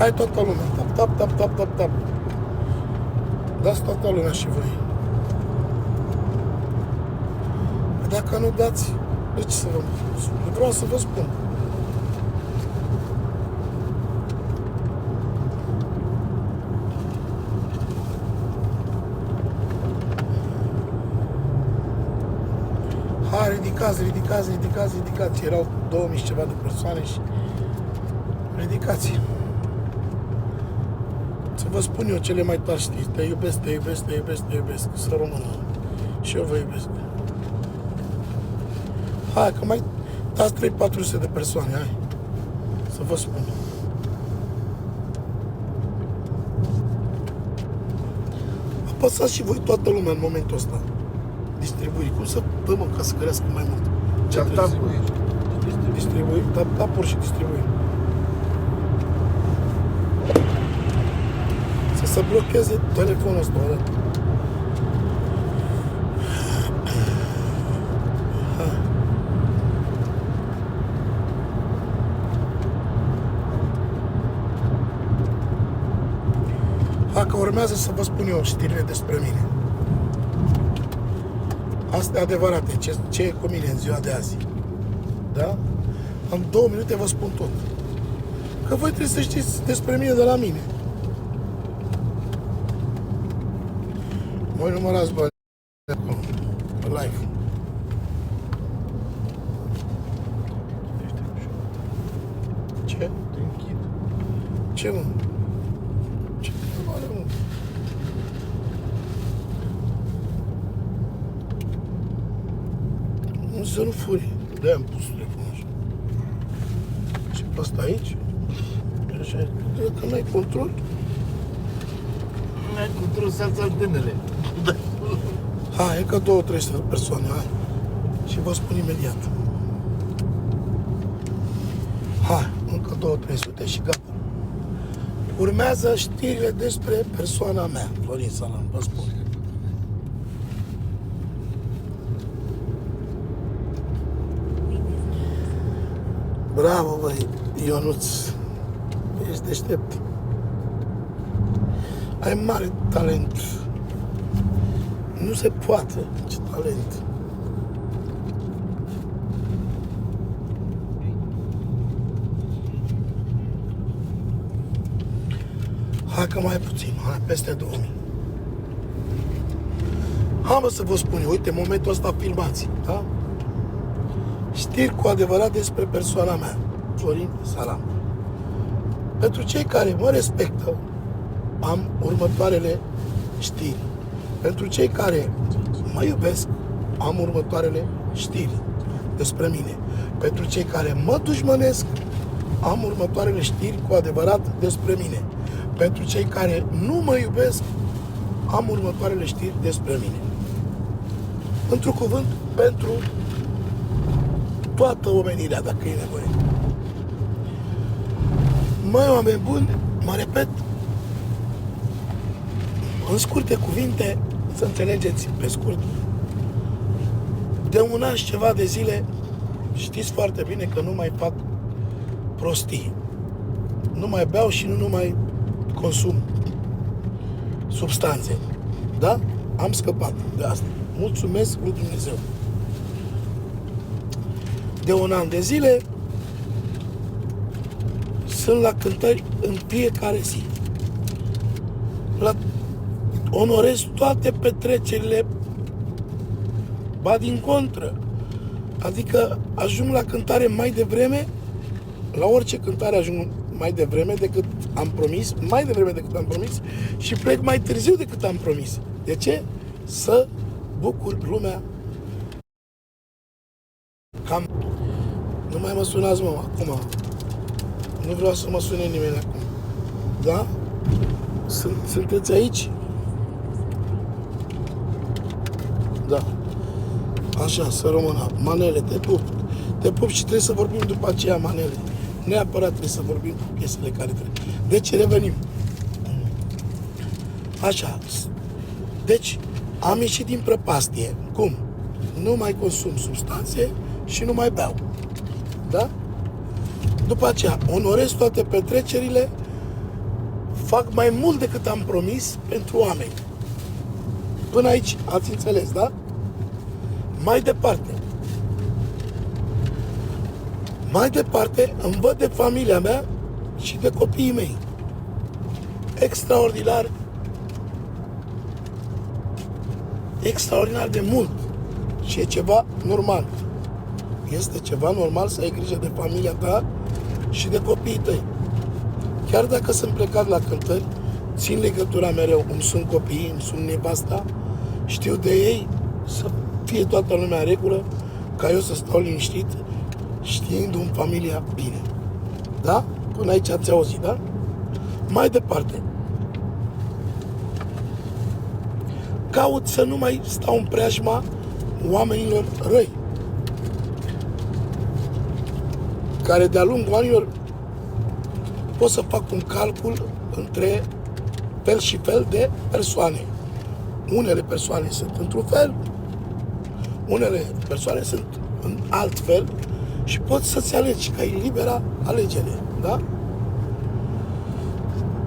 Hai toată lumea, tap, tap, tap, tap, tap, tap. Dați toată lumea și voi. Dacă nu dați, de ce să vă... Vreau să vă spun. Hai, ridicați, ridicați, ridicați, ridicați. Erau 2000 și ceva de persoane și... Ridicați. Să vă spun eu cele mai tari știri. Te iubesc, te iubesc, te iubesc, te iubesc. Să rămână. Și eu vă iubesc. Hai, că mai dați 300-400 de persoane, hai. Să vă spun. Apăsați și voi toată lumea în momentul ăsta. Distribuiri. Cum să dăm ca să crească mai mult? Ce-am tapuri. Distribuiri, tapuri și distribuiri. Să se blocheze telefonul ăsta, da? Hai că urmează să vă spun eu știrile despre mine. Astea adevărate, ce e cu mine în ziua de azi. Da? În 2 minute vă spun tot. Că voi trebuie să știți despre mine de la mine. Voi numărați bani acolo, pe live. Ce? Te închid. Ce, mă? Ce întrebare, mă? Nu să nu furi. De-aia am pus telefonul așa. Și pe ăsta aici? Așa, că n-ai control. N-ai control să-ți antenele. Hai, încă 2-300 persoane, hai. Și vă spun imediat. Hai, încă 200-300 și gata. Urmează știrile despre persoana mea, Florin Salam, vă spun. Bravo, băi, Ionuț. Ești deștept. Ai mare talent. Nu se poate. Ce talent. Hai că mai puțin, hai peste 2000. Hai mă să vă spun eu, uite, momentul ăsta filmați, da? Știri cu adevărat despre persoana mea, Florin Salam. Pentru cei care mă respectă, am următoarele știri. Pentru cei care mă iubesc, am următoarele știri despre mine. Pentru cei care mă dușmănesc, am următoarele știri cu adevărat despre mine. Pentru cei care nu mă iubesc, am următoarele știri despre mine. Într-un cuvânt, pentru toată omenirea, dacă e nevoie. Măi, oameni buni, mă repet, în scurte cuvinte, să înțelegeți pe scurt, de un an și ceva de zile, știți foarte bine că nu mai fac prostii. Nu mai beau și nu mai consum substanțe. Da? Am scăpat de asta. Mulțumesc lui Dumnezeu. De un an de zile sunt la cântări în fiecare zi. Onorez toate petrecerile, ba din contră. Adică ajung la cântare mai devreme, la orice cântare ajung mai devreme decât am promis, mai devreme decât am promis și plec mai târziu decât am promis. De ce? Să bucur lumea. Cam... Nu mai mă sunați, mă, acum. Nu vreau să mă sune nimeni acum. Da? Sunteți aici? Da. Așa, să rămână. Manele, te pup. Te pup și trebuie să vorbim după aceea, Manele. Neapărat trebuie să vorbim cu piesele care trebuie. Deci, revenim. Așa. Deci, am ieșit din prăpastie. Cum? Nu mai consum substanțe și nu mai beau. Da? După aceea, onorez toate petrecerile fac mai mult decât am promis pentru oameni. Până aici ați înțeles, da? Mai departe. Mai departe îmi văd de familia mea și de copiii mei. Extraordinar. Extraordinar de mult. Și e ceva normal. Este ceva normal să ai grijă de familia ta și de copiii tăi. Chiar dacă sunt plecat la cântări, țin legătura mereu, îmi sunt copiii, îmi sunt nevasta, știu de ei, să fie toată lumea în regulă, ca eu să stau liniștit, știindu-mi familia bine. Da? Până aici ați auzit, da? Mai departe. Caut să nu mai stau în preajma oamenilor răi, care de-a lungul anilor pot să fac un calcul între fel și fel de persoane. Unele persoane sunt într-un fel, unele persoane sunt în alt fel și poți să-ți alegi, că ai libera alegere, da?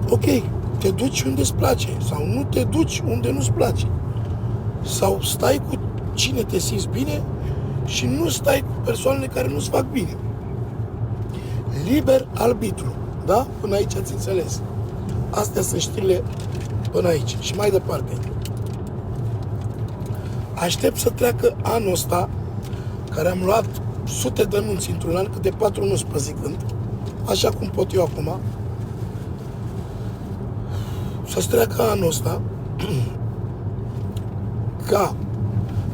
Ok, te duci unde îți place sau nu te duci unde nu-ți place. Sau stai cu cine te simți bine și nu stai cu persoanele care nu-ți fac bine. Liber arbitru, da? Până aici ați înțeles. Astea sunt știrile până aici. Și mai departe. Aștept să treacă anul ăsta, care am luat sute de nunți într-un an, câte 4 nunți pe zi cânt, așa cum pot eu acum, să-ți treacă anul ăsta, ca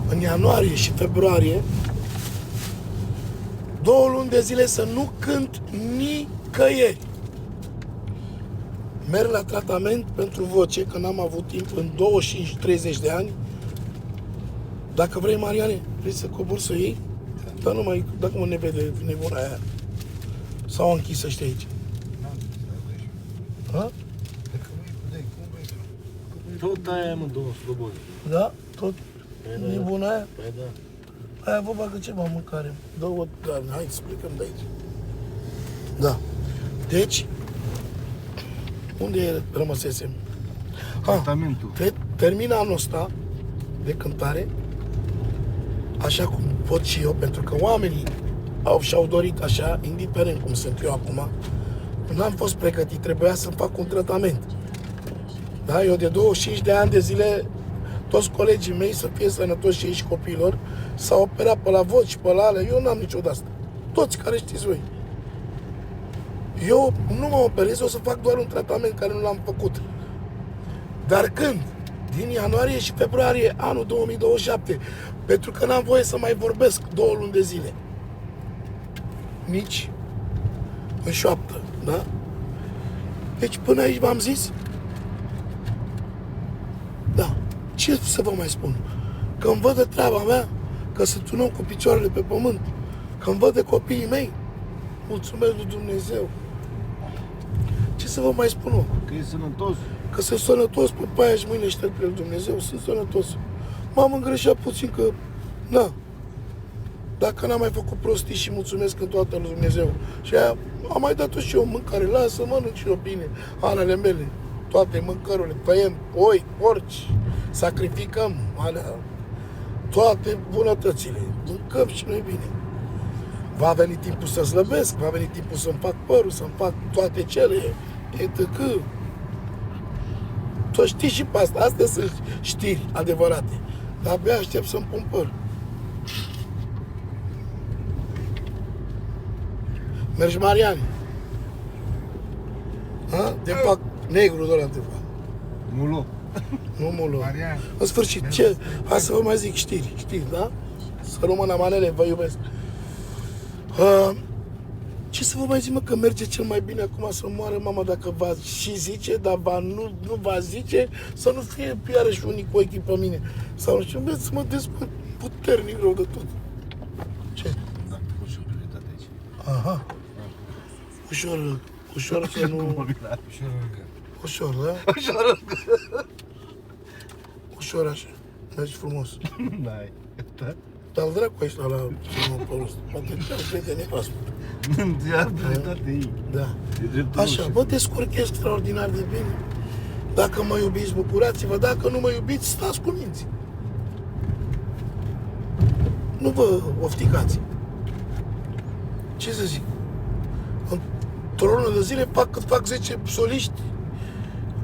în ianuarie și februarie, 2 luni de zile să nu cânt nicăieri. Merg la tratament pentru voce, că n-am avut timp în 25-30 de ani. Dacă vrei, Mariane, vrei să cobor să iei? Dar nu mai, dacă mă ne vede nebuna aia. Sau a închis ăștia aici. Ha? Tot aia, mă, două slobode. Da? Tot nebuna aia? Păi da. Aia vă bagă ceva mâncare. Dă-o, da, hai să plecăm de aici. Da. Deci, unde rămăsesem? Tratamentul. Termin anul ăsta de cântare, așa cum pot și eu, pentru că oamenii și-au dorit așa, indiferent cum sunt eu acum. N-am fost pregătit, trebuia să fac un tratament. Da? Eu de 25 de ani de zile, toți colegii mei să fie sănătoși și ei și copiilor, s-au operat pe la voci, pe la alea, eu n-am nicio de asta. Toți care știți voi. Eu nu mă operez, o să fac doar un tratament care nu l-am făcut. Dar când? Din ianuarie și februarie anul 2027, pentru că n-am voie să mai vorbesc 2 luni de zile. Nici în șoaptă, da? Deci până aici v-am zis? Da. Ce să vă mai spun? Că îmi văd de treaba mea, că sunt un om cu picioarele pe pământ, că îmi văd de copiii mei, mulțumesc lui Dumnezeu. Ce să vă mai spun, mă? Că e sănătos. Că sunt sănătos, pe paia și mâine șterg pe Dumnezeu, sunt sănătos. M-am îngreșat puțin că, na, dacă n-am mai făcut prostii și mulțumesc în toată lui Dumnezeu. Și aia am mai dat-o și eu mâncare, lasă, mănânc și eu bine, alele mele, toate mâncărurile, tăiem oi, porci, sacrificăm, alea, toate bunătățile, mâncăm și noi bine. Va veni timpul să slăbesc, va veni timpul să-mi fac părul, să-mi fac toate cele, etc. Tu știi și pe asta, astea sunt știri adevărate. Dar abia aștept să-mi pun păr. Mergi, Mariane? Ha? Te fac negru de ăla te fac. Mulo. Nu mulo. Mariane. În sfârșit, ce? Hai să vă mai zic știri, da? Să rămână manele, vă iubesc. Ce să vă mai zic, mă, că merge cel mai bine acum să moară mama dacă va și zice, dar nu va zice, să nu fie iarăși unii cu ochii pe mine. Sau nu știu, să mă despăt puternic rău de tot. Ce? Da, ușor prioritate aici. Aha. Ușor să nu... Ușor, da? Ușor așa. Mergi frumos. N-ai. Dar dracu ești la filmul pe ăsta. Poate te-ar prieteni proaspăt. Ia dreptate ei. Da. E dreptul Așa, lor, vă descurc extraordinar de bine. Dacă mă iubiți, bucurați-vă. Dacă nu mă iubiți, stați cu minți. Nu vă ofticați. Ce să zic? Într-o lună de zile cât fac 10 soliști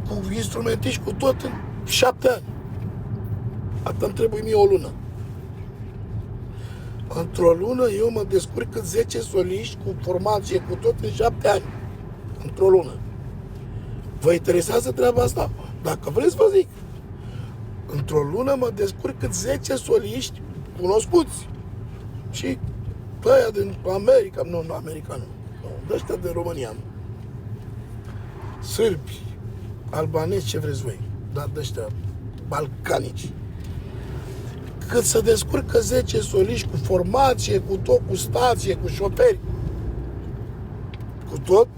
cu instrumentiști, cu tot în 7 ani. Asta îmi trebuie mie o lună. Într-o lună eu mă descurc cât 10 soliști cu formație, cu tot în 7 ani. Într-o lună. Vă interesează treaba asta? Dacă vreți, vă zic. Într-o lună mă descurc cât 10 soliști cunoscuți. Și ăia din America, nu America, nu. De ăștia din România. Sârbi, albanezi, ce vreți voi. Dar de ăștia balcanici. Cât să descurcă 10 soliști cu formație, cu tot, cu stație, cu șoferi. Cu tot.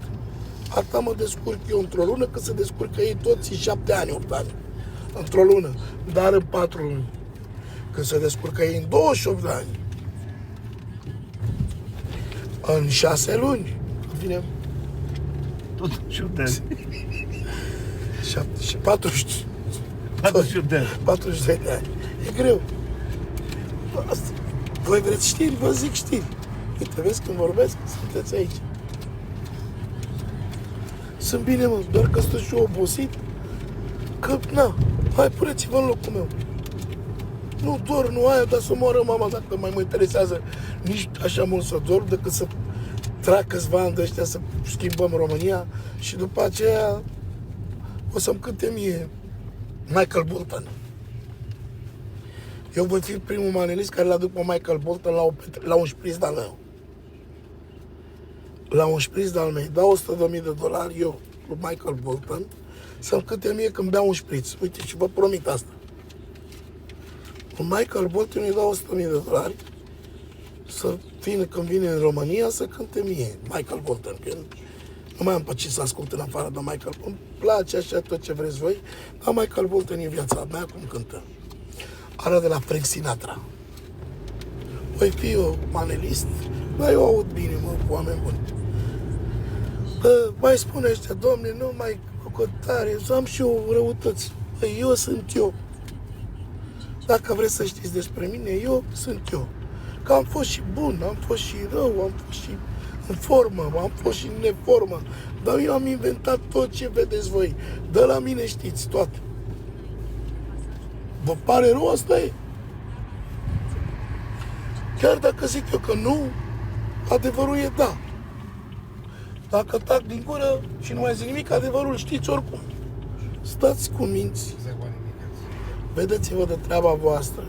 Asta mă descurc eu într-o lună, cât să descurcă ei toți în 7 ani, 8 ani. Într-o lună, dar în 4 luni. Cât să descurcă ei în 28 de ani. În 6 luni. Vine Tot 8 de ani. 7 și 40. 48 de ani. 42 de ani. E greu. Asta. Voi vreți știri? Vă zic știri. Uite, vezi când vorbesc, sunteți aici. Sunt bine, mă, doar că sunt și eu obosit. Că, na, hai, puneți-vă în locul meu. Nu dor, nu aia, dar să moară mama, dacă mai mă interesează nici așa mult să dorm, decât să trag câțiva ani de ăștia să schimbăm România și după aceea o să-mi cânte mie Michael Bolton. Eu voi fi primul manelist care l-aduc pe Michael Bolton la un șpriț de-al meu. La un șpriț de-al meu. Dau $100.000 eu lui Michael Bolton să-mi cânte mie când beau un șpriț. Uite, și vă promit asta. Lui Michael Bolton îi dau $100.000 să vină când vine în România să cânte mie Michael Bolton. Că nu mai am pe ce să ascult în afară de Michael Bolton. Îmi place așa tot ce vreți voi, dar Michael Bolton e viața mea cum cântă. Are de la Frank Sinatra. Voi fi eu manelist, dar eu aud bine, mă, cu oameni buni. Mai spune ăștia, domne, nu mai cocotare, să am și eu răutăți. Eu sunt eu. Dacă vreți să știți despre mine, eu sunt eu. Că am fost și bun, am fost și rău, am fost și în formă, am fost și în neformă. Dar eu am inventat tot ce vedeți voi. De la mine știți toate. Vă pare rău? Asta e. Chiar dacă zic eu că nu, adevărul e da. Dacă tac din gură și nu mai zic nimic, adevărul știți oricum. Stați cu minți. Vedeți-vă de treaba voastră.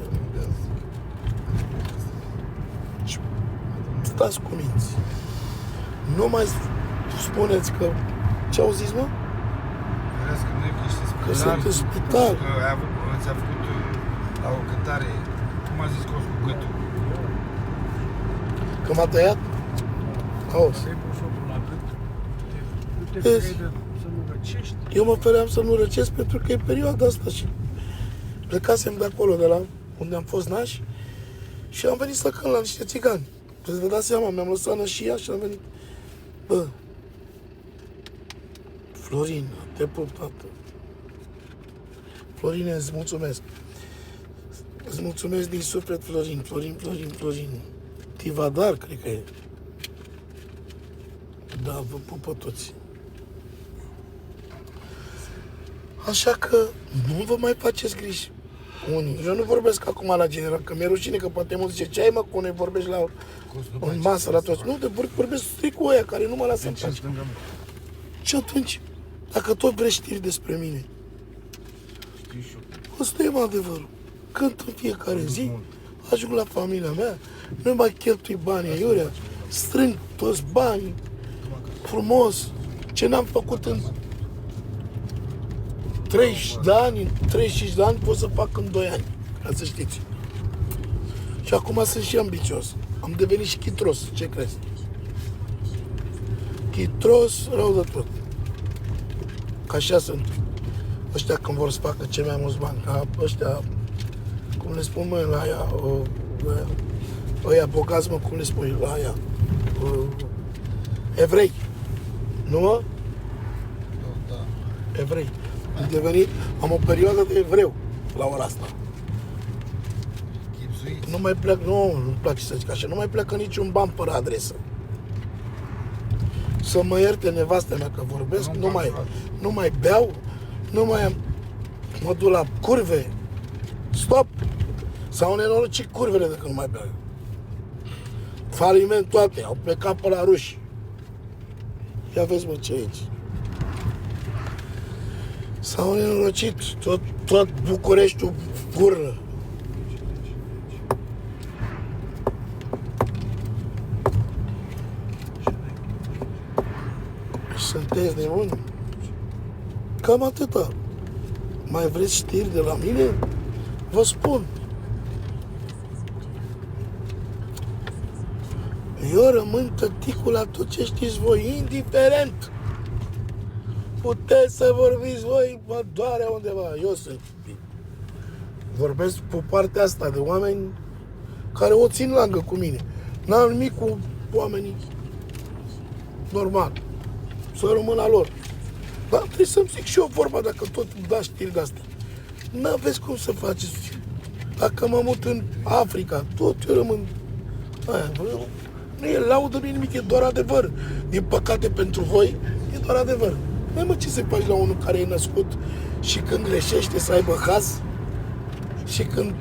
Stați cu minți. Nu mai spuneți că... Ce au zis, mă? Că sunt în spital. Că ți-a făcut la o cântare, cum a zis Cos cu gâtul. Că m-a tăiat? Auzi. Eu mă feream să nu răcesc pentru că e perioada asta și plecasem de acolo, de la unde am fost nași și am venit să cânt la niște țigani. Să vă dați seama, mi-am lăsat nășia și am venit. Bă, Florin, te pup, tată. Florine, îți mulțumesc. Îți mulțumesc din suflet, Florin, Florin. Tivadar, cred că e. Da, vă pupă toți. Așa că nu vă mai faceți griji. Unii. Eu nu vorbesc acum la general, că mi-e rușine că poate mulți zice, ce ai mă, cu vorbești la în masă la toți. Nu, de vorbesc strict cu ăia care nu mă lasă în pace. Și atunci, dacă tot vreți știri despre mine, ăsta e adevărul. Cânt în fiecare zi, ajung la familia mea, nu mai cheltui banii aiurea, strâng toți banii, frumos, ce n-am făcut în 30 de ani, 35 de ani, pot să fac în 2 ani, ca să știți. Și acum sunt și ambițios. Am devenit și chitros, ce crezi? Chitros, rău de tot. Ca așa sunt ăștia când vor să facă cei mai mulți bani, ca ăștia, cum le spun, mă, la aia, ăia bogați, mă, cum le spui, la aia, Evrei. Nu mă? Da. Evrei. Am devenit, am o perioadă de evreu la ora asta. Chipzuit. Nu mai plec, nu-mi place să zic așa, nu mai pleacă niciun ban fără adresă. Să mă ierte nevastea mea că vorbesc, nu mai beau, nu mai mă duc la curve. Stop! S-au nenorocit curvele de când nu mai beau. Faliment toate, au plecat pe la ruși. Ia vezi mă ce e aici. S-au nenorocit, tot Bucureștiul gurlă. Sunteți nebuni? Cam atâta. Mai vreți știri de la mine? Vă spun. Eu rămân tăticul la tot ce știți voi, indiferent. Puteți să vorbiți voi, mă doare undeva. Eu sunt. Vorbesc pe partea asta de oameni care o țin lângă cu mine. N-am nimic cu oamenii normal. Să rămân la lor. Dar trebuie să-mi zic și eu vorba dacă tot îmi da știri de-astea. N-aveți cum să faceți. Dacă mă mut în Africa, tot eu rămân. Aia, nu e laudă, nu e nimic, e doar adevăr. Din păcate pentru voi, e doar adevăr. Mai mă, ce se faci la unul care e născut și când greșește să aibă haz și când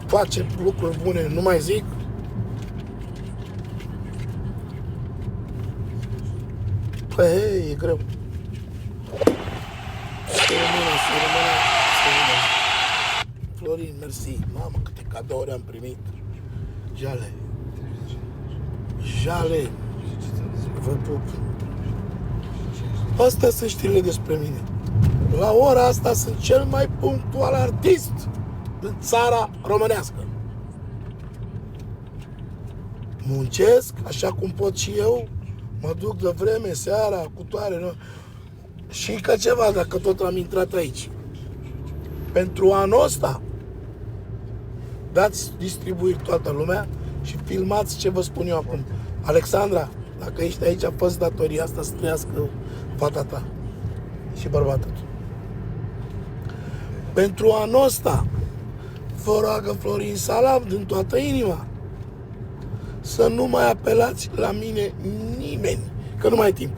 face lucruri bune, nu mai zic. Păi, e greu. Să rămână. Florin, mersi. Mamă, câte cadouri am primit. Jale. Vă pup. Astea sunt știrile despre mine. La ora asta sunt cel mai punctual artist în țara românească. Muncesc așa cum pot și eu. Mă duc de vreme, seara, cu toare. Nu? Și încă ceva, dacă tot am intrat aici. Pentru anul ăsta, dați distribuiri toată lumea și filmați ce vă spun eu acum. Alexandra, dacă ești aici, fă datoria asta să trăiască fata ta și bărbatul. Pentru anul ăsta, vă roagă Florin Salam din toată inima să nu mai apelați la mine nimeni, că nu mai e timp.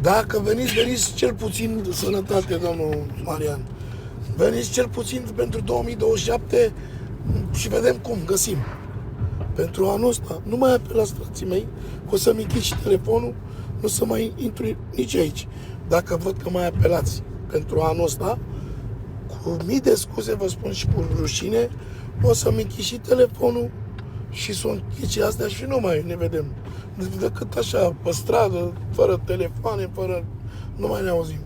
Dacă veniți cel puțin de sănătate, domnul Marian. Veniți cel puțin pentru 2027 și vedem cum găsim. Pentru anul ăsta, nu mai apelați, frații mei, că o să-mi închid și telefonul, nu să mai intru nici aici. Dacă văd că mai apelați pentru anul ăsta, cu mii de scuze, vă spun și cu rușine, o să-mi închid și telefonul și să închid și astea și nu mai ne vedem. Decât așa, pe stradă, fără telefoane, nu mai ne auzim.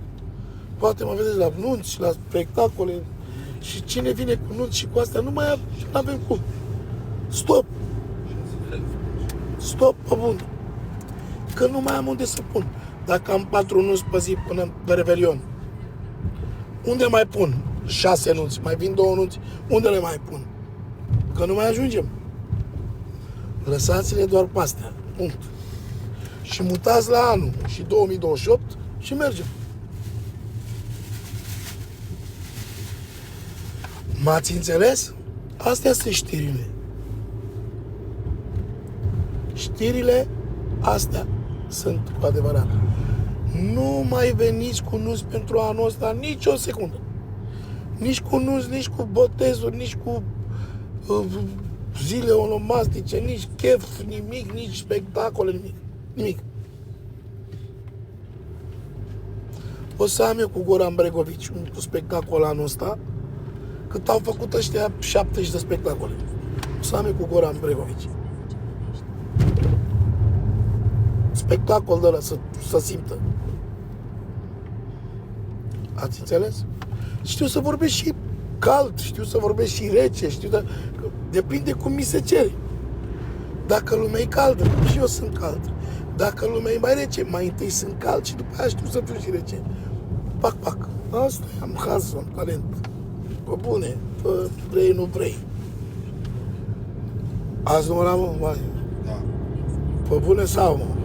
Poate mă vedeți la nunți, la spectacole și cine vine cu nunți și cu astea, nu mai avem cum. Stop! Stop, pe bun! Că nu mai am unde să pun. Dacă am 4 nunți pe zi până pe Revelion, unde mai pun 6 nunți? Mai vin 2 nunți? Unde le mai pun? Că nu mai ajungem. Lăsați-le doar pe astea. Punct. Și mutați la anul și 2028 și mergem. M-ați înțeles? Astea sunt știrile. Știrile astea sunt cu adevărat. Nu mai veniți cu nunți pentru anul ăsta nici o secundă. Nici cu nunți, nici cu botezuri, nici cu zile onomastice, nici chef, nimic, nici spectacole, nimic. O să am eu cu Goran Bregovici un spectacol anul ăsta, cât au făcut ăștia 70 de spectacole. O să am eu cu Goran Bregovici. Spectacol de ăla să simtă. Ați înțeles? Știu să vorbesc și cald, știu să vorbesc și rece, depinde cum mi se cere. Dacă lumea e caldă, și eu sunt cald. Dacă lumea e mai rece, mai întâi sunt cald și după aia știu să fiu și rece. Pac, pac. Asta e, am haz, am talent. Pă bune, pă vrei, nu vrei. Azi numărat, mă, Da. Pe bune sau, mă?